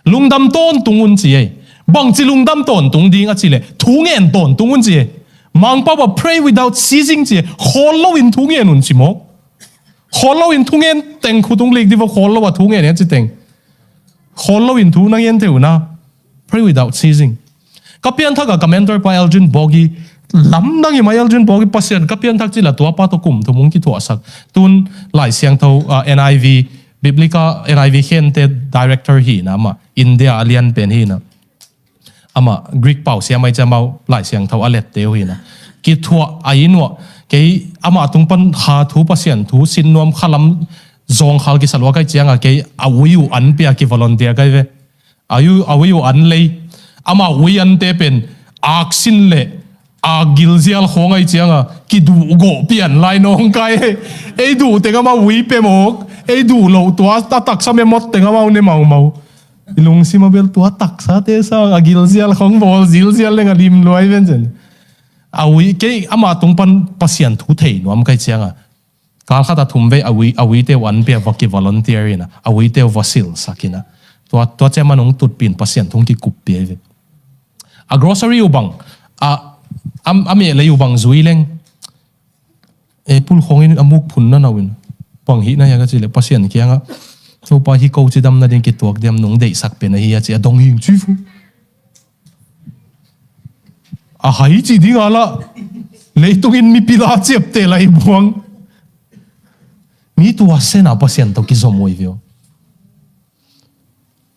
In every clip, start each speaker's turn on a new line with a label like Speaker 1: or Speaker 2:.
Speaker 1: lungdam ton tungun chi bang chi lungdam ton tung ding a chi le thungen ton tungun chi mang pa pray without ceasing chi hollow in thungen un chi mo hollow in thungen teng khutung lik diwa hollow wa thungen ne chi teng hollow in thu nang yen theu na pray without ceasing kapian thaga commenter pa Elgin Bogi lam nang i mai Elgin Bogi pasien kapian thak chi la tua pa to kum thumung ki thua sak tun lai siang tho NIV Biblica NIV Gente director hi na ma India alien pen hi na ama Greek pau sia mai chamau lai siang tho alet teu hi na ki thua ainwa ke ama tung pan ha thu pasien thu sin nom khalam zong khal ki salwa kai chianga ke awiu an pia ki volunteer kai ve awiu an lei ama wi an te pen aksin le agilzial khongai chianga ki du go pian lai nong kai e du te ma wi pe mok e du lo tua ta tak sa me mot te ma ne mau ilung si mabel tua tak sa te sa agilzial khong bol zilzial le ngalim loi ven chen awi ke ama tung pan pasien thu thei nom kai chianga kal khata thumve awi te wan pe vaki volunteer ina awi te vasil sakina to che manung tut pin pasien thung ki kup pe ve a grocery ubang ami le ubang zuileng e pul khongin amuk phun na nawin pang hi na ya ka chile pasien kianga so pa hi ko chidam na din ki tuak dem nung dei sak pe na hi ya chi adong hing chu fu a hai chi ding ala leitungin mi pila chep te lai buang mi tu asena pasien to ki zomoi vio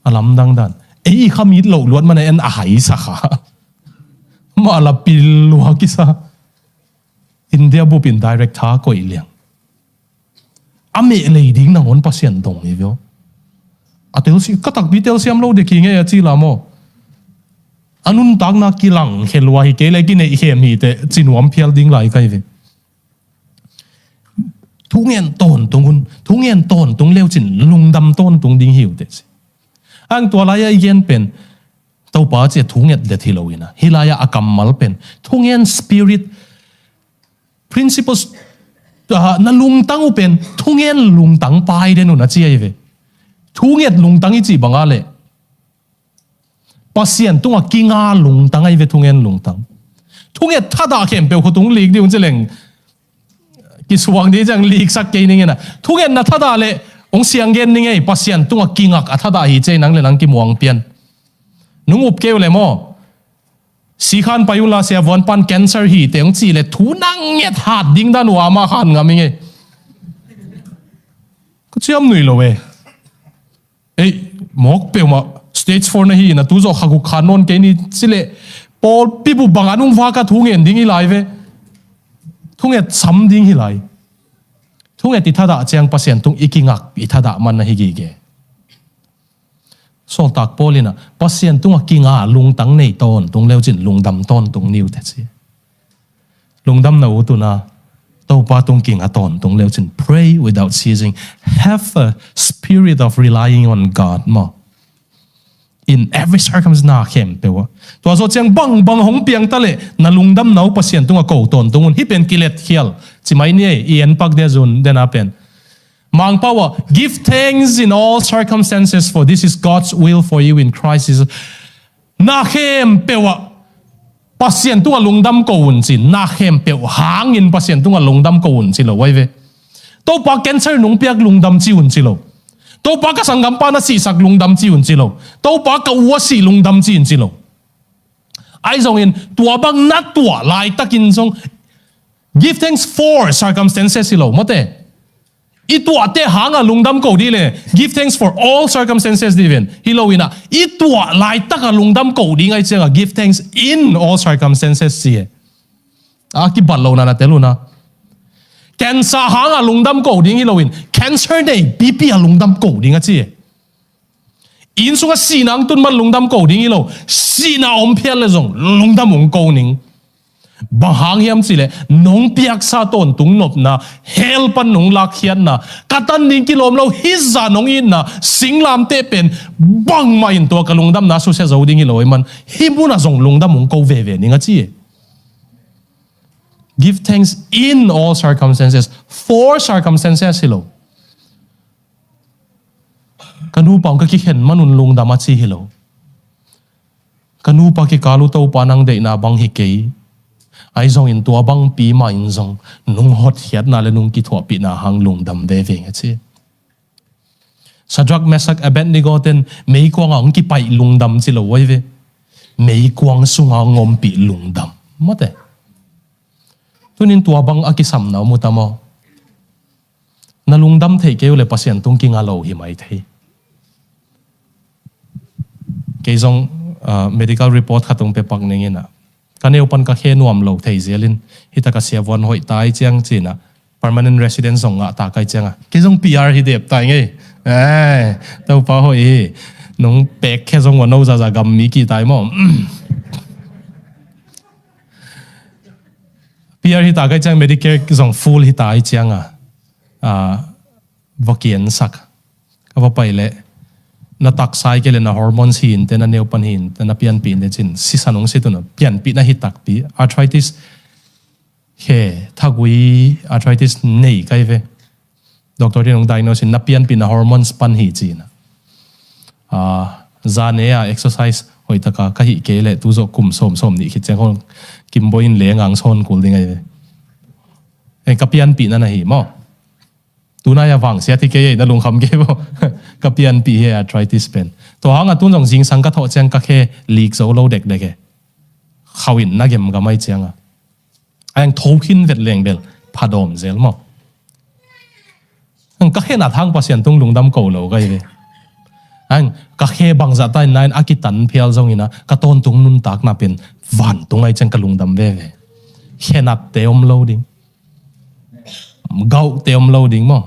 Speaker 1: alam dang dan e khami lo luat man en a hai sa kha ma la pil wa ki sa India bu pin direct ha ko iliang ame le ding na on pasien dong ni vio atel si katak bitel siam lo de ki nge chi la mo anun tak na kilang helwa hi ke le ki nei hem hi te chinuam phial ding lai kai ve thungen ton tung leo chin lungdam ton tung ding hiu te ang to la ya yen pen to pa che thunget de thiloina hilaya akamal pen thungen spirit principles na lungtang upen thungen lungtang pai de nu na chi ai ve thunget lungtang i chi banga le pasien tunga kinga lungtang ai ve thungen lungtang thunget thada khem pe khotung lik diung cheleng ki suwang de jang lik sak ke ning na thungen na thada le ong siang gen ning ei pasien tunga kingak athada hi che nang le nang ki muang pian nung up ke le mo si khan payula se von pan cancer hi te ong chi le thu nang nget hat ding dan wa ma khan ngam nge ko chiam nui lo we ei mok pe ma stage 4 na hi na tu zo khagu khanon ke ni chile pol pibu banganung wa ka thungen ding i lai ve thunget sam ding hi lai thunget ti thada chang pasien tung ikingak i thada man na hi gi ge song tak polina pasien tung kinga lungtang nei ton tung leo chin lungdam ton tung niu te chi lungdam na u tu na to pa tung kinga ton tung leo chin pray without ceasing have a spirit of relying on God mo in every circumstance na khem pewa to zo chang bang hong piang tale na lungdam nau pasien tung ko ton tung hi pen kilet khial chi mai ni ien pak de zun den apen mang power give thanks in all circumstances for this is God's will for you in Christ Jesus na khem pewa pasien tung lungdam ko un chin na khem pe hang in pasien tung lungdam ko un chilo wai ve to pa cancer nung piak lungdam chi un chilo to pa ka sangam pa na si sak lungdam chi un chilo to pa ka wa si lungdam chi un chilo ai zong in tua bang na tua lai takin song give thanks for circumstances silo mote itua te hanga lungdam ko di le give thanks for all circumstances diven hiloina itua lai taka lungdam ko di ngai chenga give thanks in all circumstances si a ki ballo na teluna cancer hanga lungdam ko di hiloin cancer nei bp a lungdam ko di nga chi in sunga sinang tun man lungdam ko di hilo sina om phial le zong lungdam ong ko ning bahang hiam chile nong piak sa ton tung nop na hel pan nong lak hian na katan ning kilom lo hizza nong in na singlam te pen bang ma in to ka lungdam na su se zo ding hiloi man himuna zong lungdam ong ko ve ve ninga chi give thanks in all circumstances for circumstances hilo kanu pang ka ki khen manun lungdam a chi hilo kanu pa ki kalu to panang de na bang hi ke ai zong in tua bang pi ma in zong nung hot hiat na le nung ki thua pi na hang lungdam ve ve nga chi Sadrak Mesak Abednego ten mei kwang ang ki pai lungdam chi lo wai ve mei kwang sunga ngom pi lungdam mate tunin tua bang akisam na mu tamo na lungdam thei ke le pasien tung ki nga lo hi mai thei ke zong medical report khatung pe pak nenge na kaneu pan ka khe nuam lo thei zelin hita ka siavon hoi tai chiang china permanent resident zong nga ta kai changa ke zong PR hi dep tai nge tau pa hoi nong pek khe zong wa no za za gam mi ki tai mo PR hi ta kai chang medicare zong full hi tai chiang vakian sak ka va pai le na tak sai ke le na hormones hin te na neu pan hin te na pian pi ne chin si sanong se tu na pian pi na hi tak pi arthritis he thagui arthritis nei kai ve doctor ti nong diagnose na pian pi na hormones pan hi chi na za ne exercise hoi ta ka hi ke le tu zo kum som ni khit chang hon kim boin le ngang son kul ding ai e ka pian pi na hi mo tu na ya wang sia ti ke na lung kham ke bo ka pian pi he arthritis pen to hang a tun jong jing sang ka tho chang ka khe leak zo lo dek dek e khawin na gem ga mai chang ang thokin vet leng bel phadom zel mo ang ka khe na thang pasien tung lungdam ko lo ga ve ang ka khe bang za tai nine akitan phial zong ina ka ton tung nun tak na pen van tung ai chang ka lungdam ve ve khenat te om loading gau te om loading mo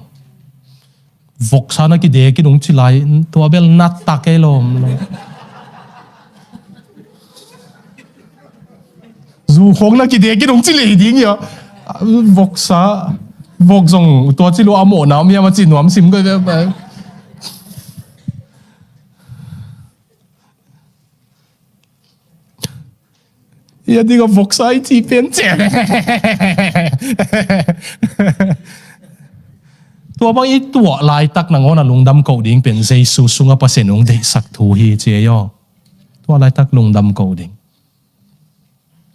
Speaker 1: vok sana ki de ki dong chi lai to bel nat ta ke lom zu khong na ki de ki dong chi le ding ya vok sa vok zong to chi lo amo na mi ma chi nuam sim ko ve ba ya diga vok sai chi pen cheตัวบางอีตัวลายตักนังว่าลุงดำเกาดิ่งเป็นเจสุสุงะปัสเซนงเดสักทูฮีเจียตัวลายตักลุงดำเกาดิ่ง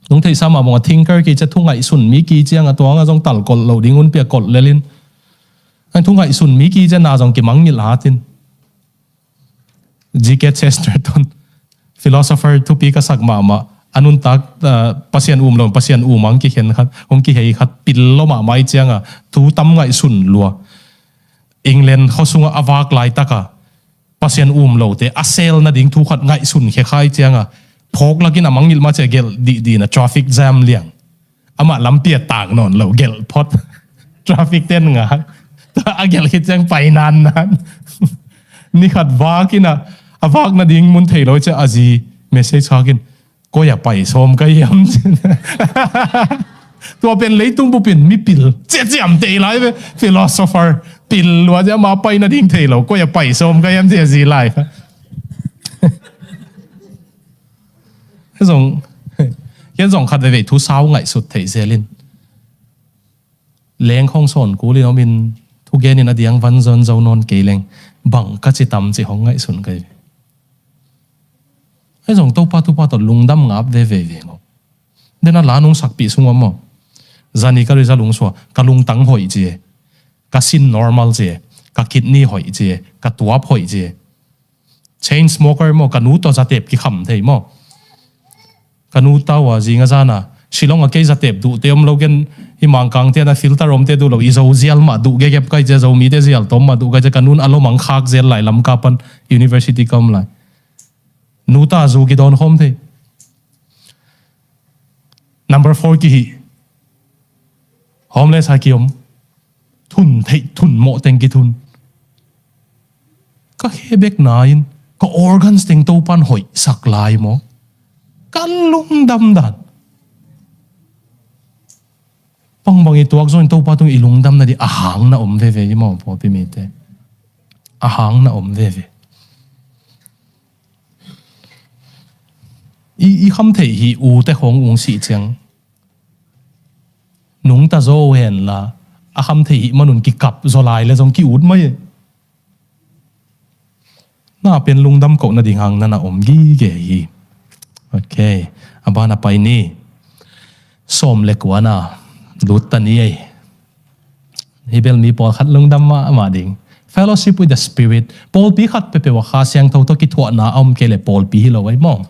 Speaker 1: ลุงที่สามารถมองทิ้งเกอร์กีจะทุ่งไอสุนมีกีเจียงตัวงั้นจงตัลกดเหล่าดิ่งอุ่นเปียกดเลลินอันทุ่งไอสุนมีกีจะน่าจงกิมังนิลาตินจีเกตเชสเตอร์ตันฟิโลโซเฟอร์ทุปีกสักมาอันนุนตักปัสเซียนลงปัสเซียนมังกิเห็นครับองกิเฮขัดปิลโลมาไม่เจียงทูตั้มไงสุนลัวอังกฤษเขาส่งอวากไล่ตักปัสเซียนโลเตอเซลน่ะดิ่งทุกขัดไงสุนเฮkhaiเจียงพกลักินมังนิลมาเจเกลดีนะทราฟิกแจมเลี้ยงอามาลำเปียต่างนอนเหล่าเกลพอดทราฟิกเต้นงาแต่อาเกลคิดจังไปนานนั้นนี่ขัดวากินะอวากน่ะดิ่งมุนเทโลจะอาจีเมสเซจกินก็อย่าไปชมก็ย้ำตัวเป็นเลยตุ้งบุปินมีปิลเจ๊จำเตยไรไปฟิโลโซเฟอร์ปิลว่าจะมาไปนะดิ้งเทยเราก็อย่าไปชมก็ย้ำเจ๊จีไรครับยังส่งขัดไปทุสาวไงสุดเทยเซลินเลี้ยงของสอนกูเลยเอามินทุกเย็นนี่นะเดียงวันจนเจ้านอนเกลงบังก็จะตำจะของไงสุดกันไอ้ส่งตัวป้าตัวลุงดำงับเว่งอ๋อเดี๋ยวนั้นหลานงสักปีสุ่งว่ามั้งจานี่ก็เลยจะลุงสัวก็ลุงตั้งหอยเจก็ซิน normal เจก็คิดนี่หอยเจก็ตัวหอยเจ chain smoker มั้งก็นู้ตัวจะเต็บกี่คำเท่มั้งก็นู้ตัวจริงอ่ะจ้านะชิลองก็แค่จะเต็บดูเต็มเราเกินที่มังกังเทียนฟิลเตอร์รมเทียดูเราอีโซเซียลมาดูแกเก็บก็จะมีเตเซียลต้มมาดูก็จะก็นู้นอารมณ์มังคักเซียลไหลลำกาปัน university ก็ไม่นูตาจูกิดอนโฮมเท number 4กี่โฮมเลสฮากิอมทุนเททุนโมเต็งกิทุนก็เฮเบกนายนก็ organs เต็งโตปันหอยสักลายมั้งกันลุงดำดันปังบางอีตัวก็ส่วนโตปันตรงอีลุงดำนั่นดิอาหางน่ะอมเว่ยี่มั้งพอพิมิเตอาหางน่ะอมเว่อีคำเทฮีอูแต่ขององค์สีเจียงนุ่งตาโจเห็นละอาคำเทฮีมันนุ่นกิกับโจลายเลยจงกิอุดไหม na pen lungdam ko na ding hang na om gi ge hi okay abana pai ni som le kwa na lut ta ni ai hibel mi pol khat lungdam ma ding fellowship with the spirit pol pi khat pe wa kha siang tho to ki thwa na om ke le pol pi hi lo wai mom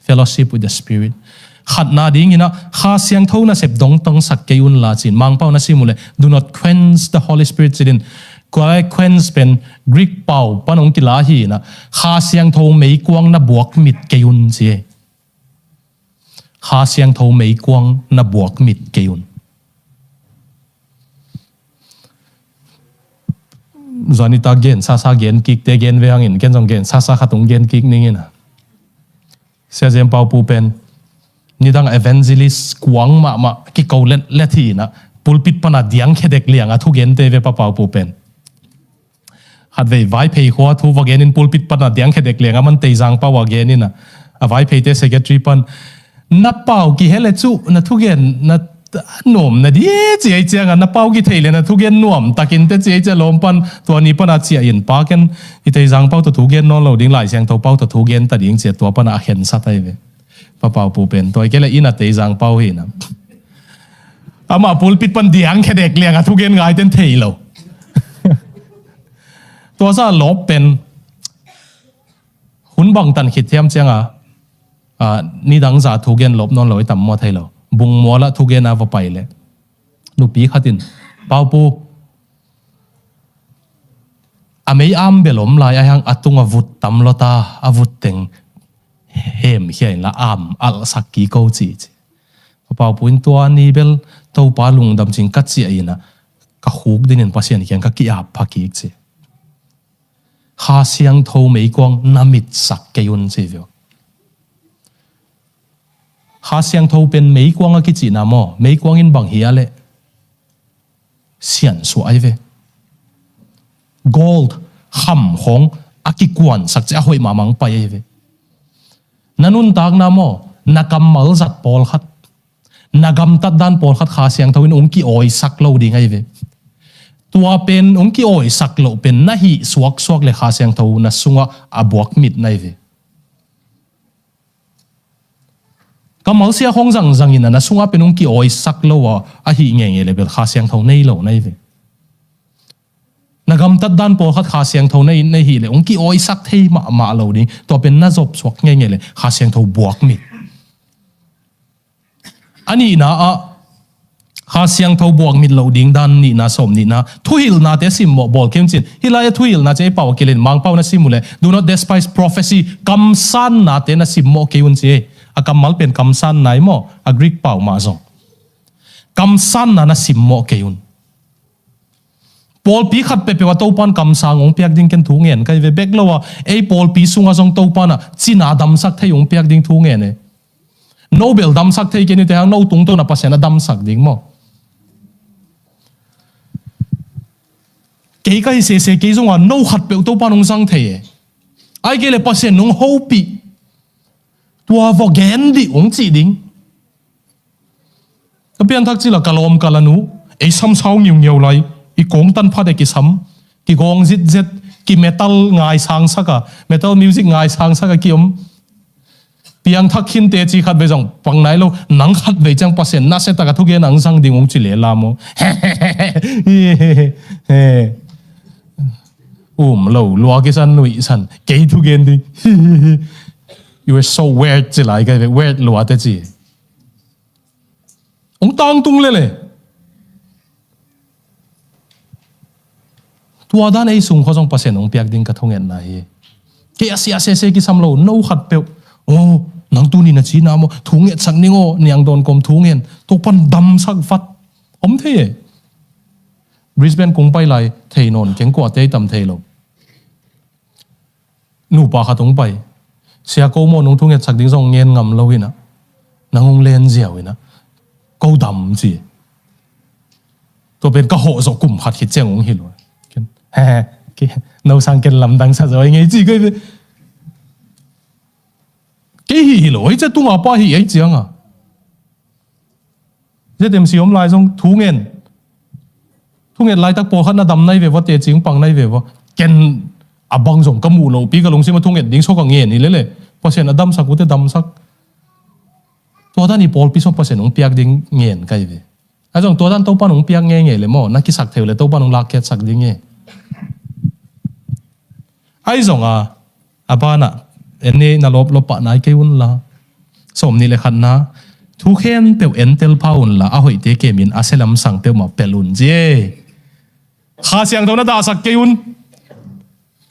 Speaker 1: fellowship with the spirit khat na ding ina kha siang tho na sep dong tong sak ke un la chin mang pau na simule do not quench the holy spirit sin kwai quench pen Greek pau panong ki la hi na kha siang tho mei kwang na buak mit ke un chi kha siang tho mei kwang na buak mit ke un zanita gen sa gen kik te gen ve angin ken jong gen sa khatung gen kik ning ina sia jem pau pu pen ni dang evangelist kwang ma ki ko let hi na pulpit pana diang khedek liang a thu gen te ve pa pau pu pen hat ve vai phei kho thu wa gen in pulpit pana diang khedek liang aman te jang pa wa gen ina a vai phei te secretary pan na pau ki hele chu na thu gen na nom na di chi ai chang na pau ki theile na thu gen nom takin te chi cha lom pan to ni pana chi in pa ken i te jang pau to thu gen no lo ding lai siang to pau to thu gen ta ding che to pana hen sa tai ve pa pau pu pen to ke la ina te jang pau hi na ama pulpit pan diang khedek liang a thu gen ngai ten theilo to sa lop pen hun bang tan khit thiam changa ni dang za thu gen lop non loi tam mo thailo bung mo la thu gen ava pai le nu pi khatin pau pu amei am belom lai ai hang atung avut tam lota avut teng hem hian la am al sakki ko chi pau pu in to ni bel to pa lung dam ching kat chi aina ka huk din in pasien hian ka ki ap phaki chi kha siang tho mei kwang namit sak ke yun chi vyo kha siang tho pen mei kwang a ki chi na mo mei kwang in bang hi ale sian su ai ve gold kham hong aki kwan sak cha hoi mamang pa ai ve nanun tak na mo nakam mal zat pol khat nagam tat dan pol khat kha siang tho in ong ki oi sak lo ding ai ve tua pen ong ki oi sak lo pen na hi suak le kha siang tho na sunga abuak mit nai ve kamal sia hong zang ina na sunga pen ong ki oi sak lo a hi nge le bel kha siang tho nei lo nai ve nagam tat dan pol khat kha siang tho nei hi le ong ki oi sak thei ma lo ni to pen na job suak nge le kha siang tho buak mit ani na a kha siang tho buak mit lo ding dan ni na som ni na thuil na te sim mo bol kem chin hilaya thuil na che pau kelin mang pau na simule do not despise prophecy kam san na te na sim mo ke un che a kamal pen kam san nai mo a Greek pau ma zong kam san na sim mo ke un pol pi khat pe wa to pan kam sang ong piak ding ken thu ngen kai ve bek lo wa ei pol pi sunga zong to pana china dam sak thei ong piak ding thu ngen ne Nobel dam sak thei ke ni te hang no tung to na pasena dam sak ding mo cái cái se cái giống là nô hạt biểu tô pa nông sang thế ai cái là pasen nông hậu bị tua vào gen đi ông chỉ đinh cái biên thắc chỉ là kalom kalanu ấy sam sao nhiều lại cái công tan phát cái sam cái gong zit cái metal ngai sang saka metal music ngai sang saka cái ông biên thắc hin te chỉ khát về dòng bằng này lo nắng khát về chẳng pasen na se ta cái thu gen nắng sang đinh ông chỉ lệ làm mo lâu loa cái san nuôi san kỹ thu gen đi you are so weird chỉ lại cái weird loa thế gì ông tang tung lệ tua đan ấy sung khó trong pasien ông piak ding cái thông gen này cái asia se cái sam lâu nâu hạt bèo oh nang tu ni na chi na mo thu nget sang ningo niang don kom thu ngen to pan dam sak fat om thế Brisbane cũng bay lại thầy nón kén quả tây tầm thầy lâu nụ bà khát tung bay xe câu mò nông thu nghe sắc tiếng dòng nghe ngầm lâu hina nang ông lên dẻo hina câu đầm gì tôi bên cái hộ rồi cùng khát khít chèn ông hiểu cái nấu sang cái làm đằng sau rồi nghe gì cái hiểu ấy chứ tung à ba hiểu ấy chăng à thế điểm gì hôm nay dòng thu nghe thu nghe lại tắc bỏ khát na đầm này về vợ tiền tiếng bằng này về vợ ken abang zong kamu lo pi ka long sim thung ding so ka nge ni le pasien adam sak ute dam sak to dan ni pol pi so pasien ong piak ding ngen kai ve a jong to dan to pa ong piak nge le mo na ki sak theu le to pa ong lak ket sak ding nge ai zong abana ene na lop pa nai ke un la som ni le khan na thu khen pe entel paun la a hoi te ke min aselam sang pe ma pelun je kha siang thona da sak ke un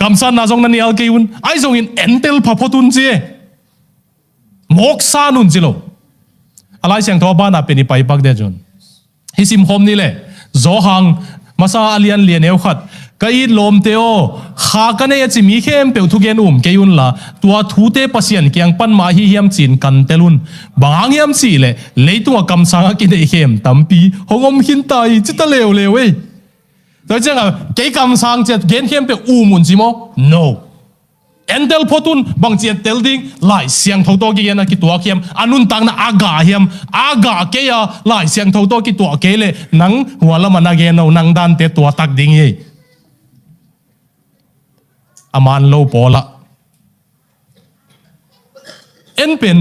Speaker 1: kamsan na zong na nial ke un ai zong in entel phapotun je mok sa nun jilo alai siang tho ba na pe ni pai pak de jon hisim hom ni le zo hang masa alian lian eu khat kai lom teo kha ka ne chi mi khem pe thu gen ke un la tua thu te pasien kyang pan ma hi hiam chin kan telun bang hiam si le leitung kam sang ki ne khem tampi hongom hin tai chita lew lew ei to chang ke kam sang chet gen khem pe mun ji mo no entel photun bang chet tel ding lai siang tho to ki na ki tua khem anun tang na aga ke ya lai siang tho to ki tua ke le nang wala mana ge no nang dan te tua tak ding ei aman lo pola en pen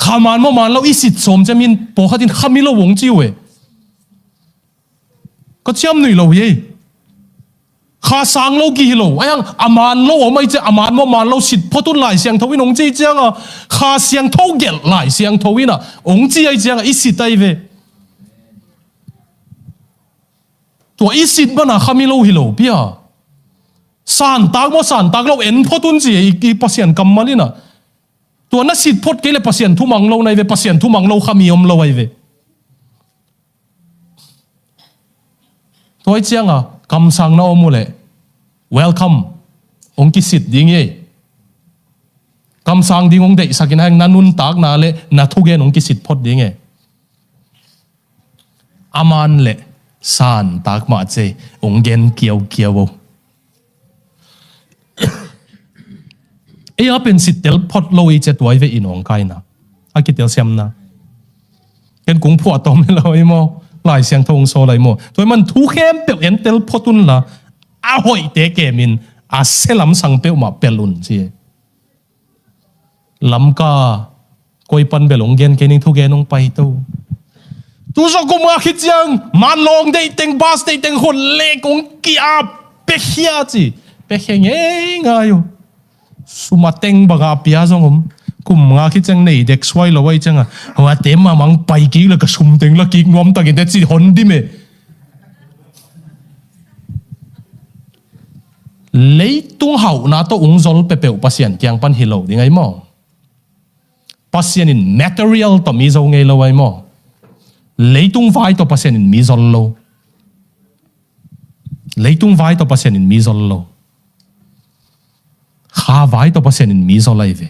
Speaker 1: khaman mo man lo isit som jamin po khatin khamilo wong chiwe ko cham nui lo ye kha sang lo ki lo ayang aman lo o mai che aman mo man lo sit photun lai siang thowin ong chi chang kha siang tho gel lai siang thowina ong chi ai chang isit tai ve to isit bana khamilo hilo pia san tak lo en photun chi i pasien kamalina to na sit phot ke le pasien thu mang lo nai ve pasien thu mang lo khamiom lo ai ve toy chiang kam sang na omule welcome ong ki sit ding ye kam sang ding ong dei sakin hang nanun tak na le na thu gen ong ki sit phot ding ye aman le san tak ma che ong gen kiao e pen sit tel phot lo i che toy ve inong kai na a ki tel sem na ken kung phu atom lo i mo lai siang thong so lai mo toy man thu khem pe en tel photun la a hoi te ke min a selam sang pe ma pelun chi lam ka koi pan belong gen kening thu gen ong pai to tu so ko ma khit yang man long dei teng bas dei teng hon le kong ki a pe khia chi pe khenge ngayo sumateng baga pia zong kum nga khi chang nei dek swai lo wai chang wa te ma mang pai ki la ka sum teng la ki ngom ta gen de chi hon di me leitung hau na to ung zol pe pe pasien kyang pan hilo ding ai mo pasien in material to mi zo ngei lo ai mo leitung vai to pasien in mi zol lo leitung vai to pasien in mi zol lo kha vai to pasien in mi zol ai ve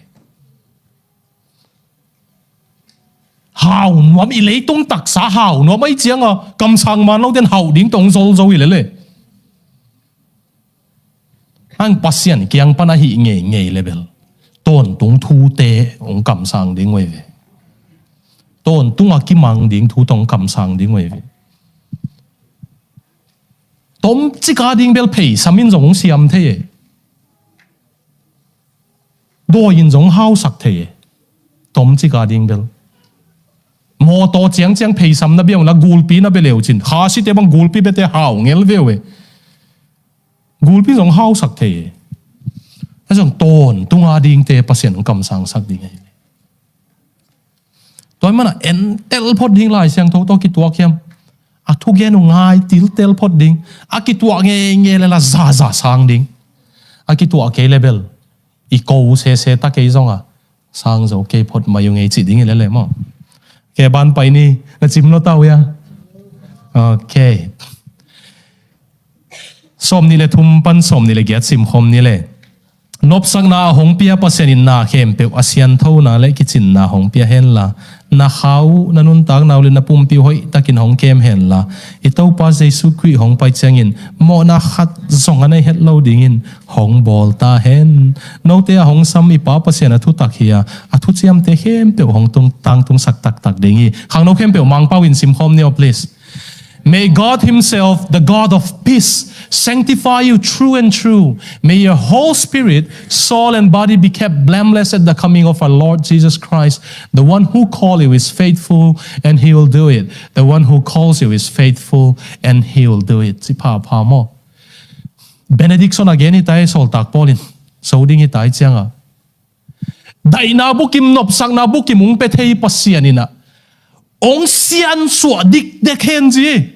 Speaker 1: hào nuam i leitung tak sa hào nuam ai chiang kam sang man lo den hào ding tong zol zo i le ang pasien kyang pana hi nge level ton tung thu te ong kam sang ding wei ve ton tung a ki mang ding thu tong kam sang ding wei ve tom chi ka ding bel pei samin zong siam the do yin zong hao sak the tom chi ka ding bel mo to chiang pei sam na biang la gulpi na beleu chin kha si te bang gulpi bete hao ngel ve we gulpi zong hao sak the a zong ton tunga ding te pasien kam sang sak ding ai toy mana en tel phot ding lai siang tho to ki tua khiam a thu gen ngai til tel phot ding a ki tua nge la za sang ding a ki tua ke level i ko se ta ke zong sang zo ke phot mayu nge chi ding le mo ke ban pai ni na chim no tau ya okay som ni le thum pan som ni le gyat sim khom ni le nop sang na hong pia pasen in na khem pe asian tho na le kitchen na hong pia hen la na khau na nun tak naw le na pum pi hoi takin hong kem hen la i to pa jesu kri hong pai chang in mo na khat zong anai het lo ding in hong bol ta hen no te hong sam i pa pasen a thu tak hia a thu chiam te khem pe hong tung tang tung sak tak ding i khang no khem pe mang pawin sim khom ni please May God Himself, the God of peace, sanctify you true and true. May your whole spirit, soul, and body be kept blameless at the coming of our Lord Jesus Christ. The one who called you is faithful, and He will do it. The one who calls you is faithful, and He will do it. Si pa mo. Benediction again itay sol tak polin. So ding itay tiyanga. Dai na bukim nop sak na bukim ung petay pasianina. Ong sian suwa dik dekhen ji.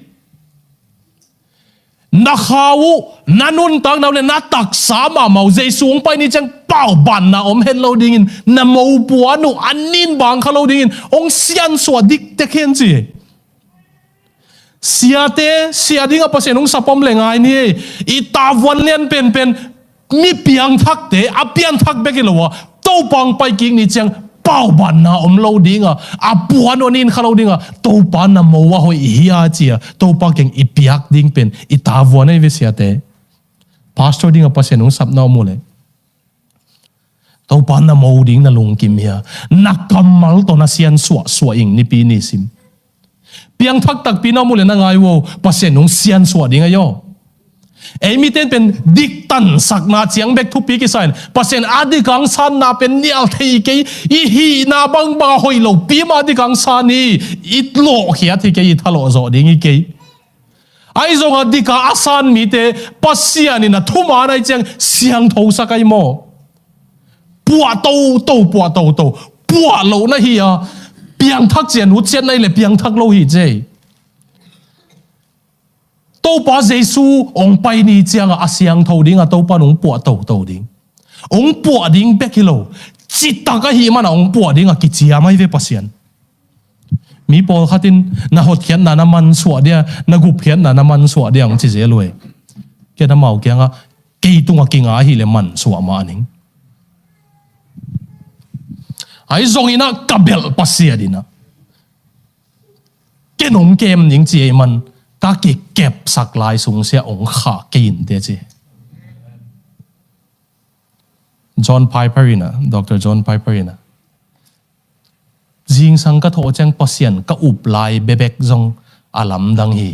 Speaker 1: Nakawu nanuntang na natak sama mau Jesu pa ni chang pao ban na hello dingin na mau buano anin bang hello dingin ong sian suwa dik dekhen ji. Sia ding apa senong sapom lengai ni itawan lian pen mi piang thak te apian thak bekilawa to pang pai king ni chang pao ban na lo ding apuan onin khalo ding to pan na mo wa hoi hia chia to pa keng ipiak ding pen itawan ai vesia te pastor ding apa senong sap na mo le to pan na mo ding na lung kim hia nakamal to na sian suwa ing ni pi ni sim piang thak tak pinaw mo le na ngai wo pasen nung sian suwa ding ayo ai mi ten pen dik tan sak na chiang bek thu pi ki sain pasen adi kang san na pen nial thei ke I hi na bang ba hoi lo pi ma di kang san ni itlo khia thi ke I thalo zo ding I ke ai zo nga di ka asan mi te pasian ni na thu ma nai chang siang tho sa kai mo pua to pua lo na hi a piang thak chen u chen nai le piang thak lo hi je to pa Jesu ong pai ni chiang a siang tho ding a to pa nong pua to ding ong pua ding bekilo chita ka hi man ong pua ding a ki chia mai ve pasian mi pol khatin na hot khian na man suwa dia na gup khian na man suwa dia ong chi je loi ke na mau kyang a ke tunga kinga hi le man suwa ma ning ai zong ina kabel pasia dina ke nong kem ning chi man ka ki kep sak lai sung sia ong kha kin te chi John Piper ina Dr. John Piper ina jing sang ka tho chang pasian ka up lai bebek zong alam dang hi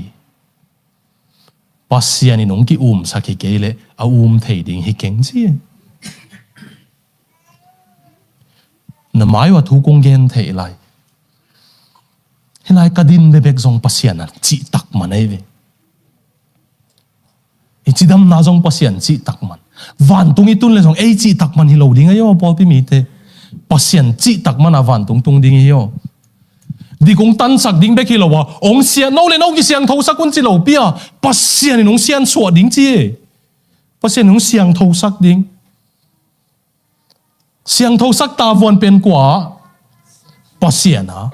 Speaker 1: pasian ni nong ki sak hi ke le a thei ding hi keng chi na mai wa thu kong gen thei lai hilai kadin bebek zong pasian chi tak manai ve ichidam na zong pasian chi tak man van tung itun le zong ei chi tak man hi lo ding ayo pol pi mi te pasian chi tak man a van tung ding hi yo di kong tan sak ding bek hi lo wa ong sia no le no ki siang tho sak kun chi lo pia pasian ni nong sian suwa ding chi pasian nong siang tho sak ding siang tho sak ta von pen kwa pasian ha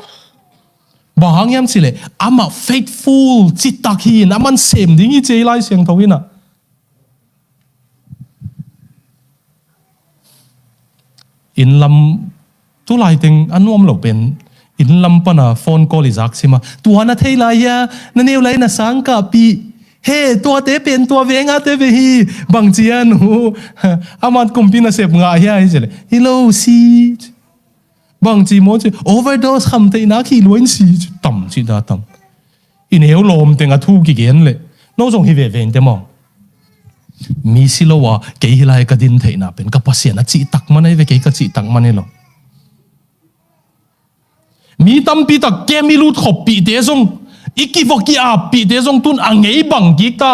Speaker 1: bahang yam sile ama faithful chitak hi naman sem ding I chei lai siang tho ina in lam tu lai teng anuam lo pen in lam pana phone call izak sima tua na thei lai ya na neu lai na sang ka pi he tua te pen tua venga te ve hi bang chian hu aman kumpi na sep nga hi ai sile hello si bang chi mo chi overdose kham te na khi luin si tam chi da tam in heu lom tenga thu ki gen le no jong hi ve ven te mo mi si lo wa ke hi lai ka din thei na pen ka pasian a chi tak manai ve ke ka chi tak manai lo mi tam pi tak ke mi lu thop pi te jong ikivoki a pi te jong tun angei bang ki ta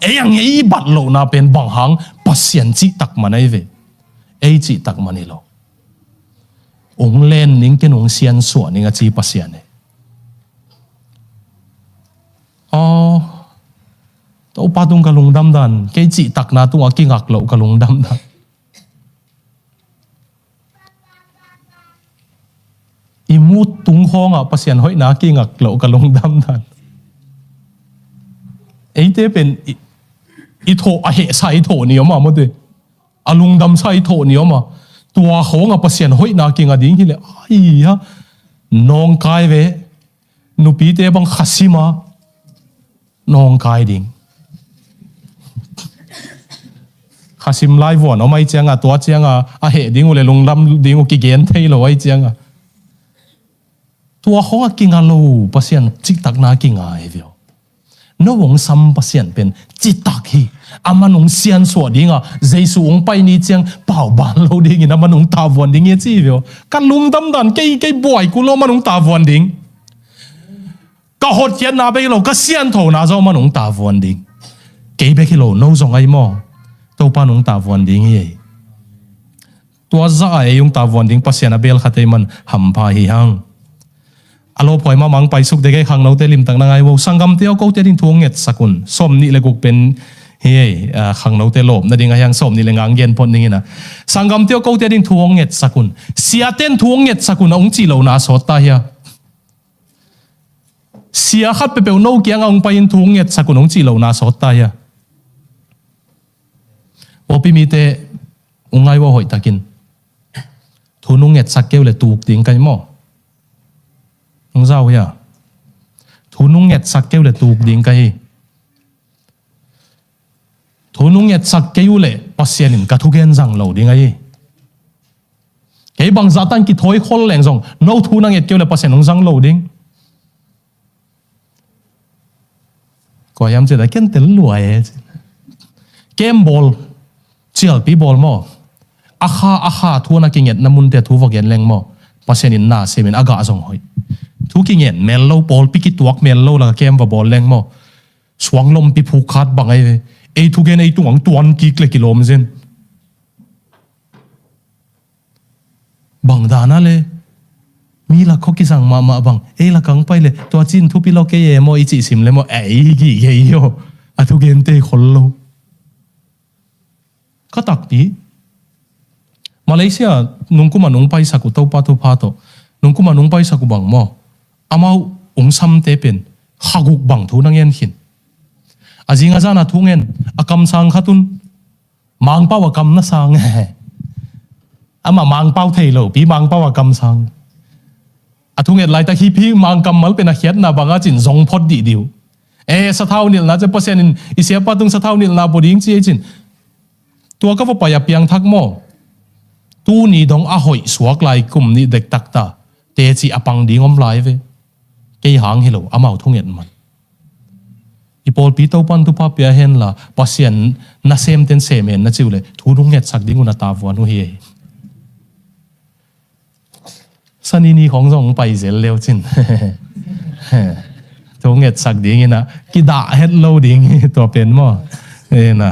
Speaker 1: e angei bat lo na pen bang hang pasian chi tak manai ve e chi tak manai lo ong len ning ken ong sian suwa ning a chi pasian e to patung kalung dam dan ke chi tak na tu ki ngak lo kalung dam dan imut tung hong a pasian hoi na ki ngak lo kalung dam dan eite pen I tho a he sai tho ni ma mo de alung dam sai tho ni ma tua hong a pasian hoi na ki nga ding hi le ai ha nong kai ve nu pi te bang khasima nong kai ding khasim lai von o mai changa tua changa a he ding le lung lam ding ki gen thei lo ai changa tua hong a ki nga lo pasian chik tak na ki nga e vio no wong sam pasien pen chitak hi amanung sian so dinga jesu ong pai ni chang pau ban lo ding in amanung ta von ding ye chi vio kan lung dam dan cái boy ku lo manung ta von ding ka hot hian na be lo ka sian tho na zo manung ta von ding ke be ki lo no zong ai mo to pa nung ta von ding ye tua za ai yung ta von ding pasien a bel khate man ham pa hi hang alo poi ma mang pai suk de ke khang no te lim tang na ngai wo sangam te ko te ding thuang nget sakun som ni le guk pen he khang no te lom na ding yang som ni le ngang gen pon ning na sangam te ko te ding thuang nget sakun sia ten thuang nget sakun ong chi lo na so ta ya sia khat pe pe no kyang ong pai in thuang nget sakun ong chi lo na so ta ya opi mi te ungai wo hoi takin thunung nget sakeu le tuk ting kai mo ông giàu ya thu nung nhật sắc kêu là tụt điện cái thu nung nhật sắc kêu là pasien in cả thu gen rằng lâu điện cái bằng giá tan kí thối khol leng rong nô thu nung nhật kêu là pasien ông rằng lâu điện có em chỉ là kiến tên lùi game ball chill pi ball mo akha thu na kinh nhật namun te thu vok gen leng mo pasien in na semen aga rong hoi thu kinh nghiệm mel lâu ball piki tuak mel lâu là kem và ball leng mo swang lom pi phu khat bang ai thu gen ai tuang tuan ki kle kilom zen bang dana le mi la khoki sang ma bang ai la kang pai le to chin thu pi lo ke ye mo i chi sim le mo ai gi ge yo a thu gen te khol lo ka tak pi Malaysia nung kuma nung pai sa ku to pa to pa to nung kuma nung pai sa ku bang mo amau ung sam te pen haguk bang thu nang yen hin azinga jana thungen akam sang khatun mang paw akam na sang ama mang paw thei lo pi mang paw akam sang athungen lai ta hi pi mang kam mal pen a khiat na banga chin zong phot di diu sa thau nil na che pasen in isia pa tung sa thau nil na boding chi chin tua ka pa ya piang thak mo tu ni dong a hoi suak lai kum ni dek tak ta te chi apang ding om lai ve cái hàng hello amau thong yen man ipol pi to pan tu pa pia hen la pasien na sem ten semen na chiule thu rung nget sak ding una ta wan hu hi sani ni khong jong pai zel leo chin thu nget sak ding ina ki da het lo ding to pen mo na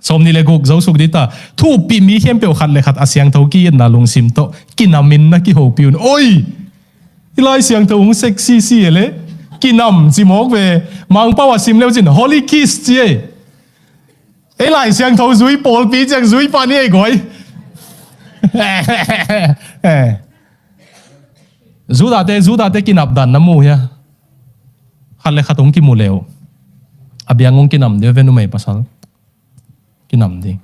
Speaker 1: som ni le guk zo suk dita thu pi mi khem pe khat le khat asyang tho ki na lung sim to kinamin na ki ho piun oi ilai siang to ung sexy si ele kinam chi mok ve mang pawa sim leo chin holy kiss chi e lai siang tho zui pol pi chang zui pa ni ai goi zuda te kinap dan namu ya khale khatung ki mu leo abiang ong kinam de venu mai pasal kinam ding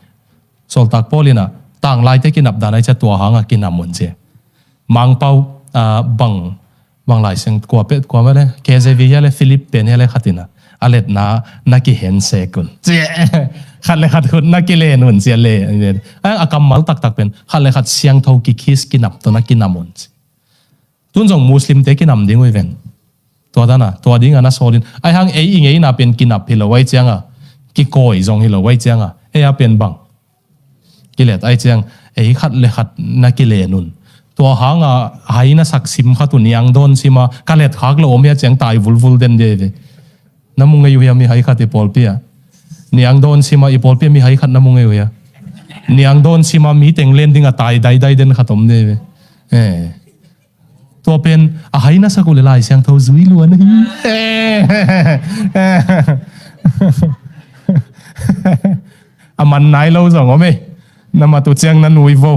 Speaker 1: sol tak polina tang lai te kinap dan ai cha tua hanga kinam mun che mang pau bang lai sing kwa pet kwa male KZV yale Philippine yale khatina alet na ki hen se kun che khale khat khut na ki le nun che le akam mal tak pen khale khat siang tho ki khis kinap to na kinamun tun jong muslim te kinam ding oi ven to dana to ding ana solin ai hang ei ngei na pen kinap hilo wai changa ki koi jong hilo wai changa a pen bang kilet ai chang ei khat le khat na ki le nun to hanga haina sak sim khatu niang don sima kalet khak lo omya chang tai vul den de namunga yu ya mi hai khate polpia niang don sima I polpia mi hai khat namunga yu ya niang don sima mi teng landing a tai dai den khatom de to pen a haina sakule lai sang tho zui luan aman nai lo zong ome nama tu chang na nui vo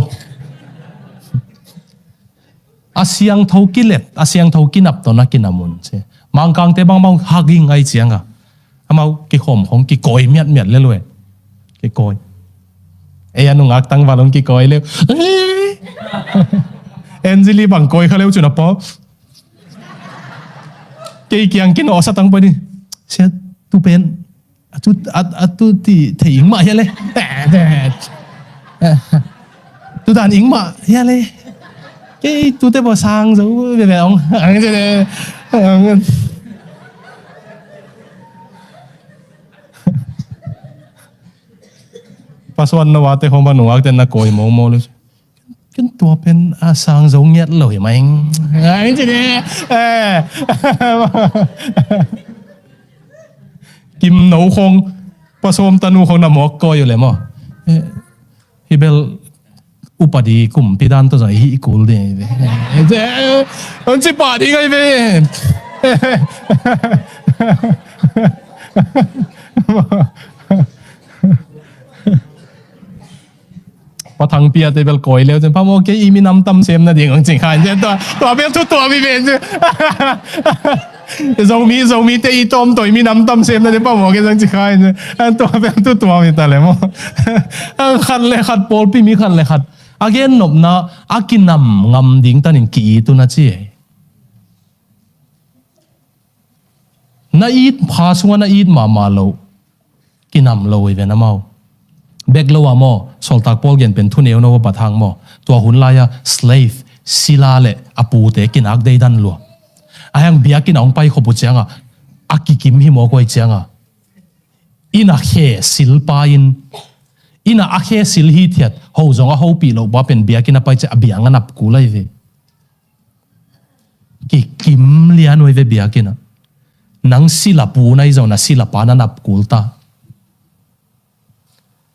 Speaker 1: asyang thau kilet asyang thau kinap to na kinamun che mangkang te bang haging ai chianga amau ki khom khong ki koi miat le lue ki koi e anu ngak tang walong ki koi le Angeli bang koi khaleu chuna po ke kyang kin o sa tang pa ni sia tu pen atu ti thing ma ya le tu dan ing ma ya le cái tu tế bò sang giấu về ông paswan na wate hong manuwag ten na koy mo mo kan tua pen asang giống nhét lỗi mà anh ấy chứ đi kim nấu không paswan tanu không nằm mọc coi rồi mà hibel upadi kum pidan to zai hi kul de on si pa di ngai veพอทางเปียเตเบลกอยแล้วจนพ่อโมเกอีมีน้ำตำเซมนะเดี๋ยวจริงๆค่ะเนี่ยตัวเบลทุกตัวมีเป็นเรามีเตอีต้มตัวมีน้ำตำเซมนะเดี๋ยวพ่อโมเกจริงๆค่ะเนี่ยตัวเบลทุกตัวมีแต่เลยมั้งขัดเลยขัดโปลปีมีขัดเลยขัดอาเกนนบนะอากินน้ำงำดิ้งตันกี่ตัวนะจีน่าอีดพาสวน่าอีดมาโลกินน้ำโลอีเวนะเมาเบกโลวามอสอลตักโปลเกนเป็นทุนเอวโนวปะทางมอตัวหุ่นลายะ slave ศิลาเละอปูเตกินอักเดดันลัวอายังเบียกินองไปขบุเจียงอ่ะอากิกิมหิมอกวยเจียงอ่ะอินาเขศิลปายินอินาอาเขศิลฮิเทียดหูจงอ่ะหูปีโลว่าเป็นเบียกินไปจะเบียงันนับกูเลยเวกิกิมเลียนไว้เวเบียกินอ่ะนังศิลปูในจงน่ะศิลปานันนับกูลตา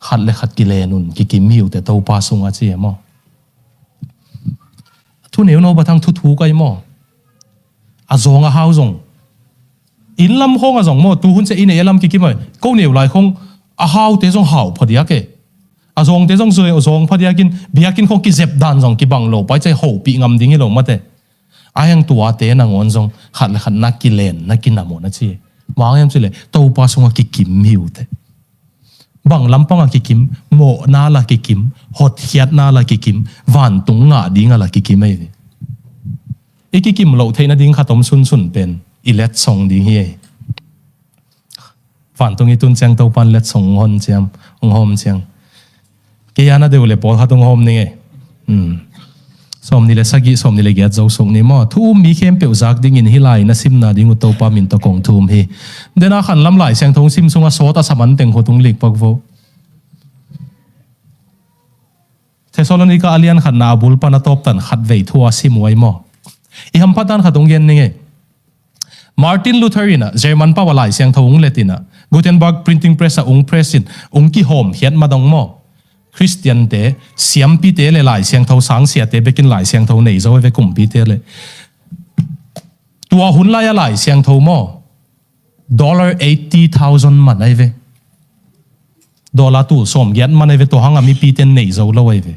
Speaker 1: ขัดเลยขัดกิเลนุนกิมหิวแต่ตัวปาสุงอาเจียมอทุนเหนียวโนบะทั้งทุกไอมออาจงอาฮาวจงอินลำคงอาจงมอตูหุ่นเสียอินเอลำกิมเลยกูเหนียวไหลคงอาฮาวเตจงหาวพอดีอะเกอาจงเตจงซวยอาจงพอดีกินเบียกินคงกิเจ็บดันจงกิบังโลไปใจหูปีงำดิ้งให้โลมาเตอายังตัวเตนังอนจงขัดเลยขัดนักกิเลนนักกินน้ำมันนะเจียวางยังสิเลยตัวปาสุงอากิมหิวเตบางลำปังอากิมโมนาลากิมหดเฮียดนาลากิมวันตุงงาดิ้งอาลากิมไม่เลยไอ้กิมโลเทนดิ้งขัดตมสุนเป็นอิเล็ดส่งดิ้งเฮวันตุงอีตุนเจียงตัวปันเล็ดส่งหอนเจียมหอมเจียงเกียร์น่าเดี๋ยวเลยปอขัดตงหอมนี่ไงสมนี่เลยสักกี่สมนี่เลยเกียร์เจ้าส่งนี่มั่วทุ่มมีเข้มเปียวซักดิ้งอินฮิไลน่ะซิมนาดิ้งอุตโตปามินตะกงทุ่มเฮเดี๋ยวน่าขันลำไหลเสียงทงซิมซุงอาโซตาสมันเต็งหัวตุงหลีกปักโวเทสโลนิกาอาเลียนขันนาบุลปานาตบตันขัดเวทัวซิมไว้มั่วอีฮัมพัดดันขัดตงเย็นนี่ไงมาร์ตินลูเทอรินะเยอรมันป้าวไหลเสียงทงเลตินะกูเทนบักพรินติ้งเพรสอะเพรสินกิโฮมเฮียดมาดงมั่วคริสเตียนเตะเสียมปีเตะเลยหลายเสียงเท่าสังเสียเตะไปกินหลายเสียงเท่าไหนจะไปกลุ่มปีเตะเลยตัวหุ่นลายหลายเสียงเท่ามั่ว$80,000มันไอ้เวดอลลาร์ตัวสมยันมันไอ้เวตัวหังมีปีเตนไหนจะเล่าไอ้เว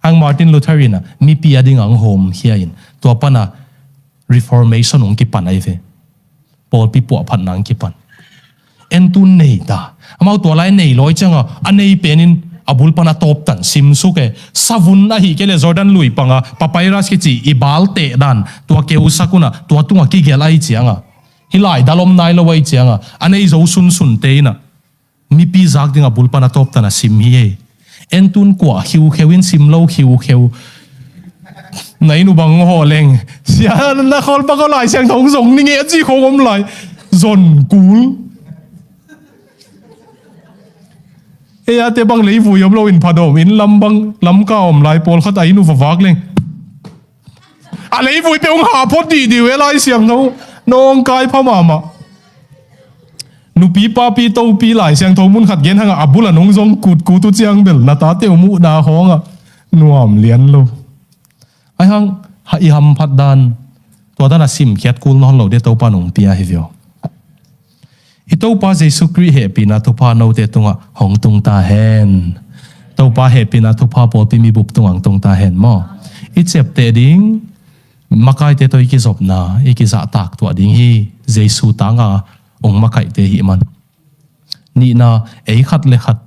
Speaker 1: อังมาร์ตินลูเทอรินะมีปีอดิ่งอังโฮมเฮียนตัวปนะรีฟอร์เมชันของกิปันไอ้เวปอลปีปวพันนังกิปันเอ็นตุนไหนตาเอาตัวไรไหนร้อยจังอ่ะอันไหนเป็นอาบุลปนาตบตันซิมสุกเอซาวุนนะฮิเกเลจอร์แดนลุยปังอ่ะปะไปรัสกิจิอีบาลเตดันตัวเกอุสักุนะตัวตุงอ่ะกิเกลไอเจียงอ่ะฮิไลดาลมนายละไว้เจียงอ่ะอันนี้จะสุนเตยนะมีปีจากดิ่งอาบุลปนาตบตันซิมฮีเอ็นตุนกว่าฮิวเควินซิมโลฮิวเควไหนนูบังหัวเลงเสียนักขอลปะก็หลายเสียงทงส่งนี่เงี้ยจีโคงอมไหลจนกูลเฮียเตบังเลยฟูยมโลอินพาดอมินลำบังลำก้าวอมไหลปอลขัดไอนูฝากเลงอะไรฟูเปียงหาพอดีเวลาเสียงเขาน้องกายพม่ามานูปีป้าปีโตปีหลายเสียงทงมุนขัดเย็นทางอับบุละน้องซงกูตุเจียงเบลนาตาเตียวมูดาฮ้องอ่ะนัวมเลียนโลไอ้ฮังหายฮัมพัดดันตัวด้านซิมเขียดกูนอนเราเดตัวปานงเปียเฮวิโออีตัวป้าเจสุครีเฮปีนาตัวป้าโนเตตุงอ่ะหงตุงตาเฮนตัวป้าเฮปีนาตัวป้าปอปีมีบุบตุงหงตุงตาเฮนมั่วอีเจ็บเตดิ้งมาไกเตตัวอีกิจบนาอีกิจะตักตัวดิ้งฮีเจสุตังอ่ะองมาไกเตหิมันนี่นาเอขัดเลขัด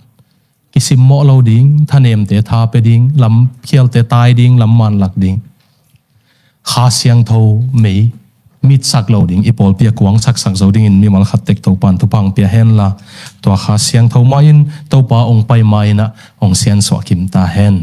Speaker 1: กิสิมโมเราดิ้งท่านเอ็มเตทาไปดิ้งลำเขียวเตตายดิ้งลำมันหลักดิ้งขาเสียงเท่าไม่มิดสักเราดิ้งอีปอลเปียกวางสักสักเราดิ้งมีมันขัดเต็กตัวปันตัวปังเปียเฮนละตัวขาเสียงเท่าไม่ตัวปาองไปไม่นะองเสียนสวกิมตาเฮน